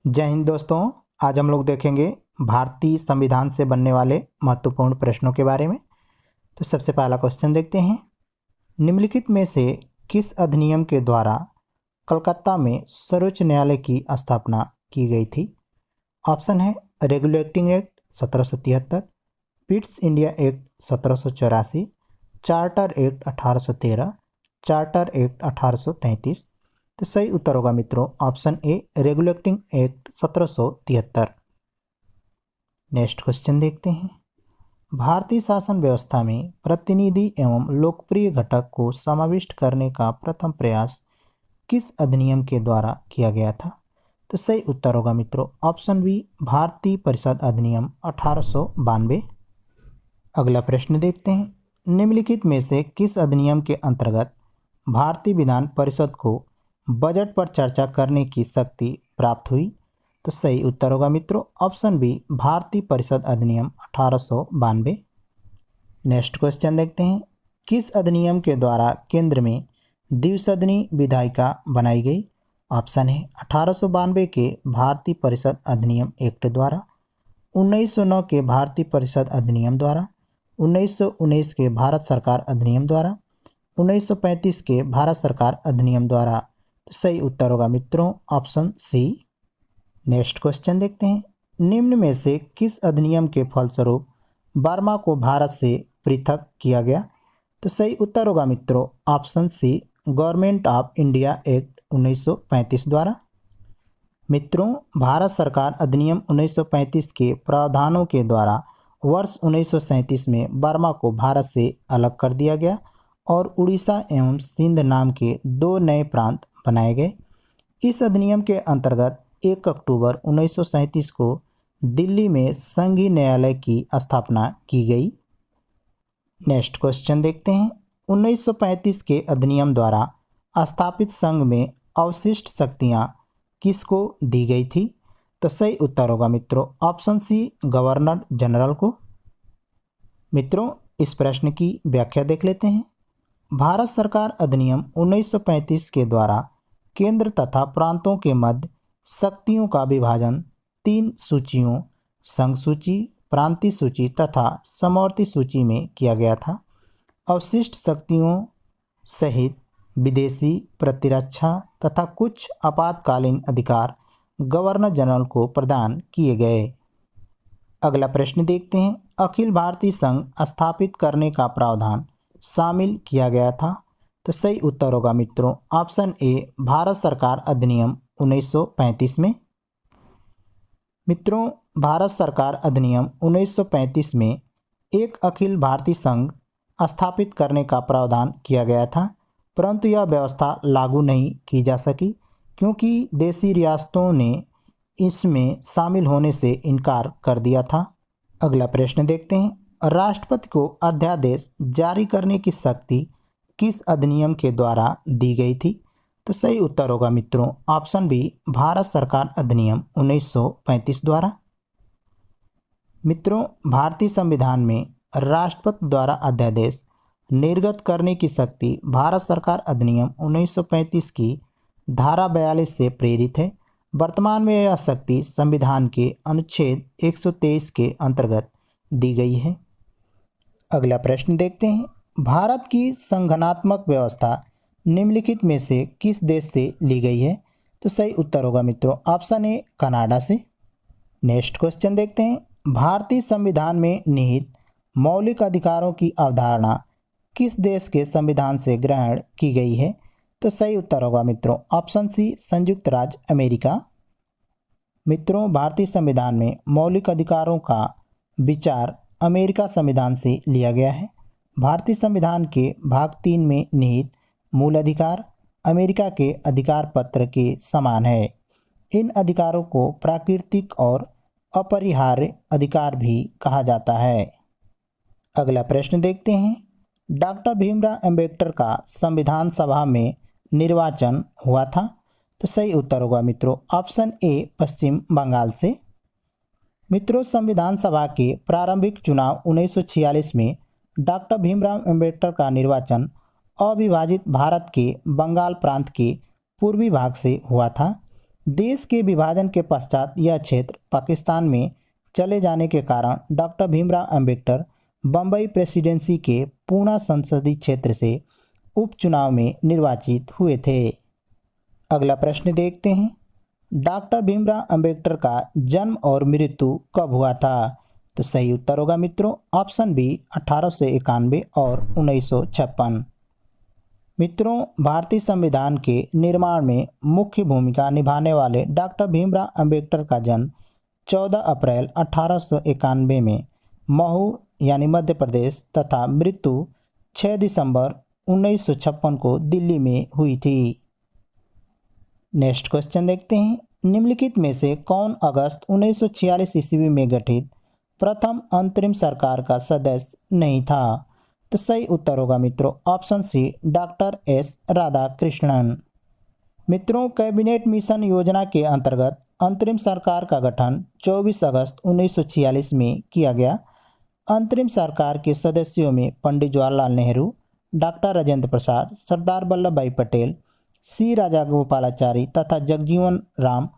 जय हिंद दोस्तों। आज हम लोग देखेंगे भारतीय संविधान से बनने वाले महत्वपूर्ण प्रश्नों के बारे में। तो सबसे पहला क्वेश्चन देखते हैं। निम्नलिखित में से किस अधिनियम के द्वारा कलकत्ता में सर्वोच्च न्यायालय की स्थापना की गई थी? ऑप्शन है regulating act 1773, Pitt's India act 1784, charter act 1813, charter act 1833। तो सही उत्तर होगा मित्रों option A regulating act 1773। Next question देखते हैं। भारतीय शासन व्यवस्था में प्रतिनिधि एवं लोकप्रिय घटक को समाविष्ट करने का प्रथम प्रयास किस अधिनियम के द्वारा किया गया था? तो सही उत्तर होगा मित्रों ऑप्शन बी भारतीय परिषद अधिनियम 1892। अगला प्रश्न देखते हैं। निम्नलिखित में से किस अधिनियम के अंतर्गत भारतीय विधान परिषद को बजट पर चर्चा करने की शक्ति प्राप्त हुई? तो सही उत्तर होगा मित्रों ऑप्शन बी भारतीय परिषद अधिनियम 1892। नेक्स्ट क्वेश्चन देखते हैं। किस अधिनियम के द्वारा केंद्र में द्विसदनी विधायिका बनाई गई? ऑप्शन है 1892 के भारतीय परिषद अधिनियम एक्ट द्वारा, 1909 के भारतीय परिषद अधिनियम द्वारा, 1919 के भारत सरकार अधिनियम द्वारा, 1935 के भारत सरकार अधिनियम द्वारा। तो सही उत्तर होगा मित्रों ऑप्शन सी। नेक्स्ट क्वेश्चन देखते हैं। निम्न में से किस अधिनियम के फलस्वरूप बर्मा को भारत से पृथक किया गया? तो सही उत्तर होगा मित्रों option C government of India act 1935 द्वारा। मित्रों, भारत सरकार अधिनियम 1935 के प्रावधानों के द्वारा वर्ष 1937 में बर्मा को भारत से अलग कर दिया गया और उड़ीसा एवं सिंध नाम के दो नए प्रांत बनाए गए। इस अधिनियम के अंतर्गत 1 अक्टूबर 1937 को दिल्ली में संघीय न्यायालय की स्थापना की गई। नेक्स्ट क्वेश्चन देखते हैं। 1935 के अधिनियम द्वारा स्थापित संघ में अवशिष्ट शक्तियां किसको दी गई थी? तो सही उत्तर होगा मित्रों ऑप्शन सी गवर्नर जनरल को। मित्रों, इस प्रश्न की व्याख्या देख लेते हैं। भारत सरकार अधिनियम 1935 के द्वारा केंद्र तथा प्रांतों के मध्य शक्तियों का विभाजन 3 सूचियों संघ सूची, प्रांतीय सूची तथा समवर्ती सूची में किया गया था। अवशिष्ट शक्तियों सहित विदेशी प्रतिरक्षा तथा कुछ आपातकालीन अधिकार गवर्नर जनरल को प्रदान किए गए। अगला प्रश्न देखते हैं। अखिल भारतीय संघ स्थापित करने का प्रावधान शामिल किया गया था? तो सही उत्तर होगा मित्रों ऑप्शन ए भारत सरकार अधिनियम 1935 में। मित्रों, भारत सरकार अधिनियम 1935 में एक अखिल भारतीय संघ स्थापित करने का प्रावधान किया गया था, परंतु यह व्यवस्था लागू नहीं की जा सकी क्योंकि देशी रियासतों ने इसमें शामिल होने से इनकार कर दिया था। अगला प्रश्न देखते हैं। राष्ट्रपति को अध्यादेश जारी करने की शक्ति किस अधिनियम के द्वारा दी गई थी? तो सही उत्तर होगा मित्रों ऑप्शन बी भारत सरकार अधिनियम 1935 द्वारा। मित्रों, भारतीय संविधान में राष्ट्रपति द्वारा अध्यादेश निर्गत करने की शक्ति भारत सरकार अधिनियम 1935 की धारा 42 से प्रेरित है। वर्तमान में यह शक्ति संविधान के अनुच्छेद 123 के अंतर्गत दी गई है। अगला प्रश्न देखते हैं। भारत की संगठनात्मक व्यवस्था निम्नलिखित में से किस देश से ली गई है? तो सही उत्तर होगा मित्रों ऑप्शन ए कनाडा से। नेक्स्ट क्वेश्चन देखते हैं। भारतीय संविधान में निहित मौलिक अधिकारों की अवधारणा किस देश के संविधान से ग्रहण की गई है? तो सही उत्तर होगा मित्रों ऑप्शन सी संयुक्त राज्य अमेरिका। मित्रों, भारतीय संविधान में मौलिक अधिकारों का विचार अमेरिका संविधान से लिया गया है। भारतीय संविधान के भाग 3 में निहित मूल अधिकार अमेरिका के अधिकार पत्र के समान है। इन अधिकारों को प्राकृतिक और अपरिहार्य अधिकार भी कहा जाता है। अगला प्रश्न देखते हैं। डॉक्टर भीमराव अंबेडकर का संविधान सभा में निर्वाचन हुआ था? तो सही उत्तर होगा मित्रों ऑप्शन ए पश्चिम बंगाल से। मित्रों, संविधान सभा के प्रारंभिक चुनाव 1946 में डॉक्टर भीमराव अंबेडकर का निर्वाचन अविभाजित भारत के बंगाल प्रांत के पूर्वी भाग से हुआ था। देश के विभाजन के पश्चात यह क्षेत्र पाकिस्तान में चले जाने के कारण डॉक्टर भीमराव अंबेडकर बम्बई प्रेसिडेंसी के पूना संसदीय क्षेत्र से उपचुनाव में निर्वाचित हुए थे। अगला प्रश्न देखते हैं, डॉक्टर भीमराव अंबेडकर का जन्म और मृत्यु कब हुआ था? तो सही उत्तर होगा मित्रों ऑप्शन बी 1891 और 1956। मित्रों, भारतीय संविधान के निर्माण में मुख्य भूमिका निभाने वाले डॉक्टर भीमराव अंबेडकर का जन्म 14 अप्रैल 1891 में महू यानी मध्य प्रदेश तथा मृत्यु 6 दिसंबर 1956 को दिल्ली में हुई थी। नेक्स्ट क्वेश्चन देखते हैं, निम्नलिखित में से कौन अगस्त 1946 ईस्वी में गठित प्रथम अंतरिम सरकार का सदस्य नहीं था? तो सही उत्तर होगा मित्रों option C doctor S Radhakrishnan. मित्रों, कैबिनेट मिशन योजना के अंतर्गत अंतरिम सरकार का गठन 24 अगस्त 1946 में किया गया। अंतरिम सरकार के सदस्यों में पंडित जवाहरलाल नेहरू, डॉक्टर राजेंद्र प्रसाद, सरदार वल्लभ भाई पटेल, सी राजागोपालाचारी तथा जगजीवन राम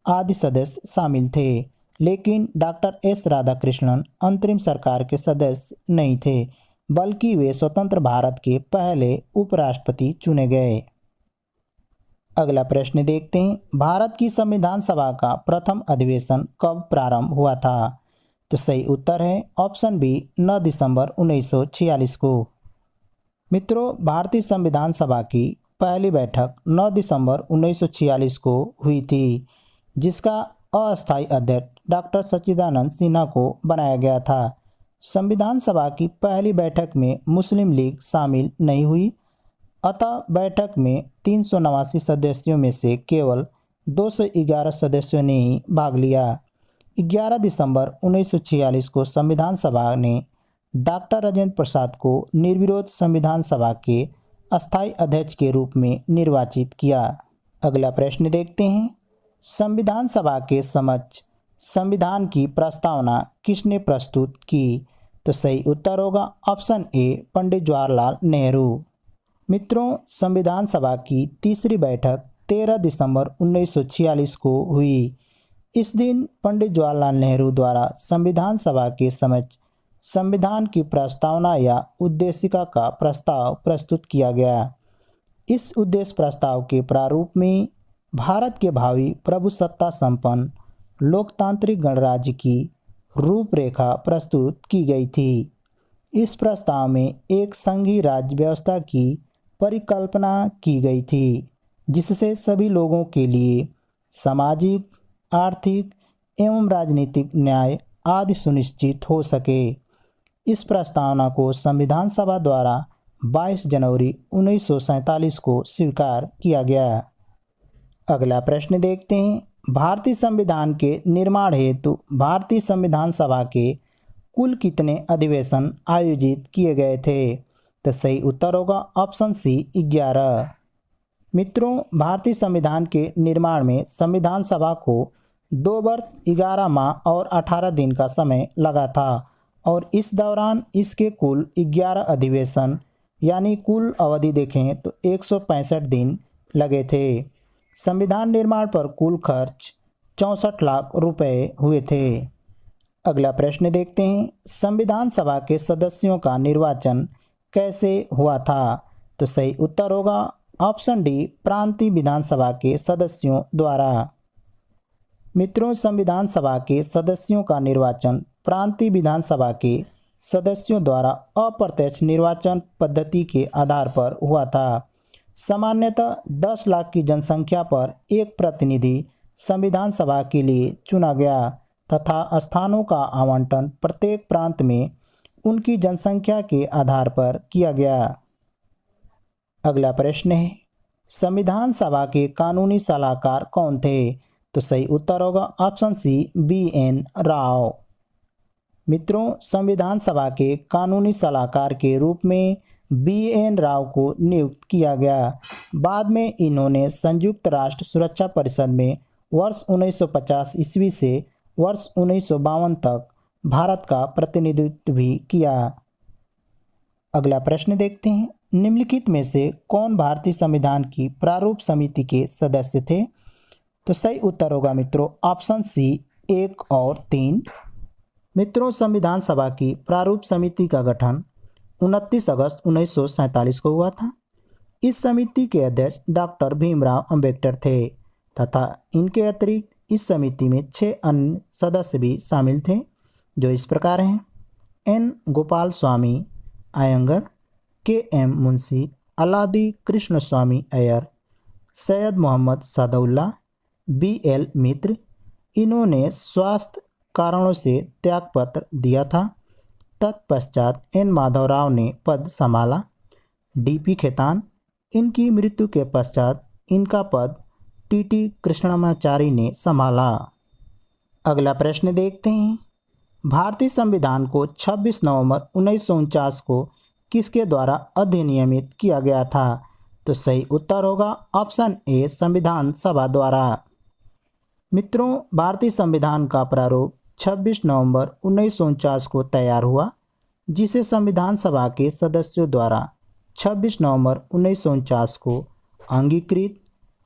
आदि सदस्य शामिल थे, लेकिन डॉक्टर एस राधाकृष्णन अंतरिम सरकार के सदस्य नहीं थे, बल्कि वे स्वतंत्र भारत के पहले उपराष्ट्रपति चुने गए। अगला प्रश्न देखते हैं, भारत की संविधान सभा का प्रथम अधिवेशन कब प्रारंभ हुआ था? तो सही उत्तर है ऑप्शन बी 9 दिसंबर 1946 को। मित्रों, भारतीय संविधान सभा की पहली बैठक 9 दिसंबर 1946 को हुई थी, जिसका अस्थायी अध्यक्ष डॉक्टर सच्चिदानंद सिन्हा को बनाया गया था। संविधान सभा की पहली बैठक में मुस्लिम लीग शामिल नहीं हुई, अतः बैठक में 389 सदस्यों में से केवल 211 सदस्यों ने ही भाग लिया। 11 दिसंबर 1946 को संविधान सभा ने डॉक्टर राजेंद्र प्रसाद को निर्विरोध संविधान सभा के अस्थायी अध्यक्ष के रूप में निर्वाचित किया। अगला प्रश्न देखते हैं, संविधान सभा के समक्ष संविधान की प्रस्तावना किसने प्रस्तुत की? तो सही उत्तर होगा ऑप्शन ए पंडित जवाहरलाल नेहरू। मित्रों, संविधान सभा की तीसरी बैठक 13 दिसंबर 1946 को हुई। इस दिन पंडित जवाहरलाल नेहरू द्वारा संविधान सभा के समक्ष संविधान की प्रस्तावना या उद्देशिका का प्रस्ताव प्रस्तुत किया गया। इस उद्देश्य प्रस्ताव के प्रारूप में भारत के भावी प्रभुसत्ता संपन्न लोकतांत्रिक गणराज्य की रूपरेखा प्रस्तुत की गई थी। इस प्रस्ताव में एक संघीय राज्य व्यवस्था की परिकल्पना की गई थी, जिससे सभी लोगों के लिए सामाजिक, आर्थिक एवं राजनीतिक न्याय आदि सुनिश्चित हो सके। इस प्रस्तावना को संविधान सभा द्वारा 22 जनवरी 1947 को स्वीकार किया गया। अगला प्रश्न देखते हैं, भारतीय संविधान के निर्माण हेतु भारतीय संविधान सभा के कुल कितने अधिवेशन आयोजित किए गए थे? तो सही उत्तर होगा ऑप्शन सी 11। मित्रों, भारतीय संविधान के निर्माण में संविधान सभा को 2 वर्ष 11 माह और 18 दिन का समय लगा था और इस दौरान इसके कुल 11 अधिवेशन यानी कुल अवधि देखें तो 165 दिन लगे थे। संविधान निर्माण पर कुल खर्च 64 लाख रुपए हुए थे। अगला प्रश्न देखते हैं, संविधान सभा के सदस्यों का निर्वाचन कैसे हुआ था? तो सही उत्तर होगा ऑप्शन डी प्रांतीय विधानसभा के सदस्यों द्वारा। मित्रों, संविधान सभा के सदस्यों का निर्वाचन प्रांतीय विधानसभा के सदस्यों द्वारा अप्रत्यक्ष निर्वाचन पद्धति के आधार पर हुआ था। सामान्यतः 10 लाख की जनसंख्या पर एक प्रतिनिधि संविधान सभा के लिए चुना गया तथा स्थानों का आवंटन प्रत्येक प्रांत में उनकी जनसंख्या के आधार पर किया गया। अगला प्रश्न है, संविधान सभा के कानूनी सलाहकार कौन थे? तो सही उत्तर होगा ऑप्शन सी BN राव। मित्रों, संविधान सभा के कानूनी सलाहकार के रूप में BN राव को नियुक्त किया गया। बाद में इन्होंने संयुक्त राष्ट्र सुरक्षा परिषद में वर्ष 1950 ईस्वी से वर्ष 1952 तक भारत का प्रतिनिधित्व भी किया। अगला प्रश्न देखते हैं, निम्नलिखित में से कौन भारतीय संविधान की प्रारूप समिति के सदस्य थे? तो सही उत्तर होगा मित्रों ऑप्शन सी 1 और 3। मित्रों संविधान सभा की प्रारूप समिति का गठन 29 अगस्त 1947 को हुआ था। इस समिति के अध्यक्ष डॉक्टर भीमराव अंबेडकर थे तथा इनके अतिरिक्त इस समिति में 6 अन्य सदस्य भी शामिल थे, जो इस प्रकार हैं: एन गोपाल स्वामी अयंगर, के एम मुंशी, अलादी कृष्ण स्वामी अय्यर, सैयद मोहम्मद सादउल्ला, बी एल मित्र। इन्होंने स्वास्थ्य कारणों से त्यागपत्र दिया था। तत्पश्चात एन माधवराव ने पद संभाला। डीपी खेतान, इनकी मृत्यु के पश्चात इनका पद टीटी कृष्णमाचारी ने संभाला। अगला प्रश्न देखते हैं। भारतीय संविधान को 26 नवंबर 1949 को किसके द्वारा अधिनियमित किया गया था? तो सही उत्तर होगा ऑप्शन ए संविधान सभा द्वारा। मित्रों भारतीय संविधान का प्रारूप 26 नवंबर 1949 को तैयार हुआ, जिसे संविधान सभा के सदस्यों द्वारा 26 नवंबर 1949 को अंगीकृत,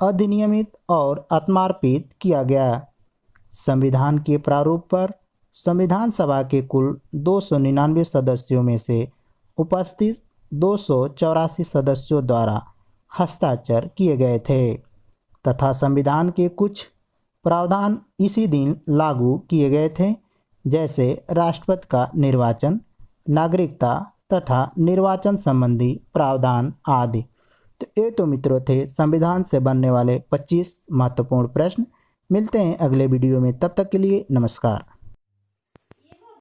अधिनियमित और आत्मार्पित किया गया। संविधान के प्रारूप पर संविधान सभा के कुल 299 सदस्यों में से उपस्थित 284 सदस्यों द्वारा हस्ताक्षर किए गए थे तथा संविधान के कुछ प्रावधान इसी दिन लागू किए गए थे, जैसे राष्ट्रपति का निर्वाचन, नागरिकता तथा निर्वाचन संबंधी प्रावधान आदि। तो ये तो मित्रों थे संविधान से बनने वाले 25 महत्वपूर्ण प्रश्न। मिलते हैं अगले वीडियो में, तब तक के लिए नमस्कार।